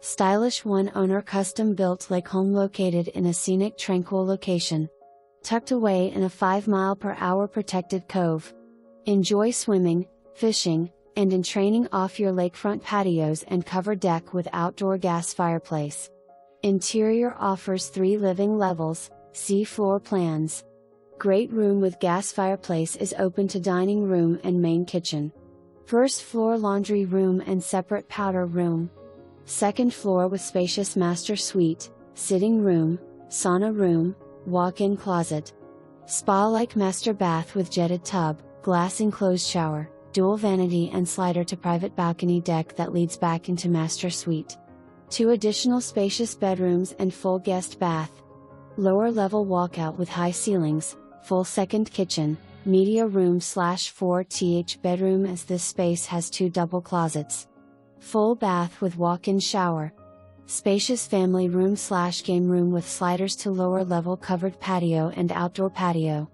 Stylish one-owner custom-built lake home located in a scenic tranquil location. Tucked away in a 5-mile-per-hour protected cove. Enjoy swimming, fishing, and entraining off your lakefront patios and covered deck with outdoor gas fireplace. Interior offers 3 living levels, see floor plans. Great room with gas fireplace is open to dining room and main kitchen. First floor laundry room and separate powder room. Second floor with spacious master suite, sitting room, sauna room, walk-in closet. Spa-like master bath with jetted tub, glass enclosed shower, dual vanity and slider to private balcony deck that leads back into master suite. 2 additional spacious bedrooms and full guest bath. Lower level walkout with high ceilings, full second kitchen, media room / 4th bedroom as this space has 2 double closets. Full bath with walk-in shower. Spacious family room / game room with sliders to lower level covered patio and outdoor patio.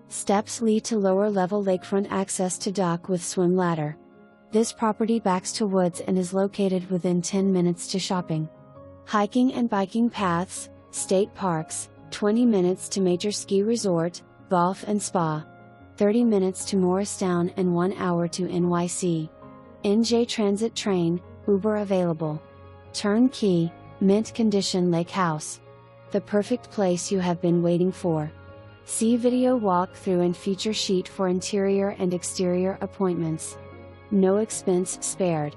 Steps lead to lower level lakefront access to dock with swim ladder. This property backs to woods and is located within 10 minutes to shopping. Hiking and biking paths, state parks, 20 minutes to major ski resort, golf and spa. 30 minutes to Morristown and 1 hour to NYC. NJ Transit train, Uber available. Turnkey, mint condition lake house. The perfect place you have been waiting for. See video walkthrough and feature sheet for interior and exterior appointments. No expense spared.